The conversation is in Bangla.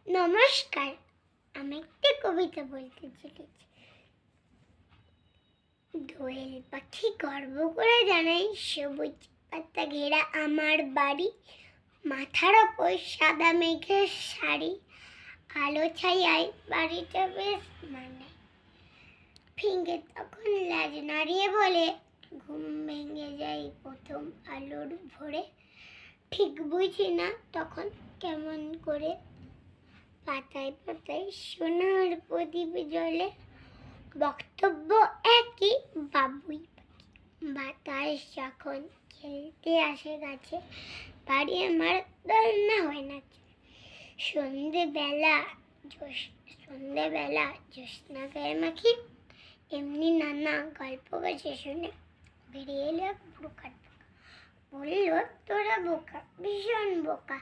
নমস্কার, আমি একটা কবিতা বলতে চলেছি। দোয়েল পাখি গর্ব করে জানাই, সবুজ পাতা ঘেরা আমার বাড়ি, মাথার ওপর সাদা মেঘের শাড়ি, আলো ছায়ায় বাড়িটা বেশ মানে। ফিঙ্গে তখন লাজ নাড়িয়ে বলে, ঘুম ভেঙে যায় প্রথম আলোর ভোরে। ঠিক বুঝি না তখন কেমন করে, পাতায় পাতায় সোনার প্রদীপ জ্বলে। বক্তব্য একই, বাবুই পাখি। বাতাস যখন খেলতে আসে গাছে, বাড়ি আমার দোলনা হয় না। সন্ধেবেলা জ্যোৎস্না গায়ে মাখি, এমনি নানা গল্প গাছে শুনে বেরিয়ে এলো এক বোকা। বলল, তোরা বোকা, ভীষণ বোকা।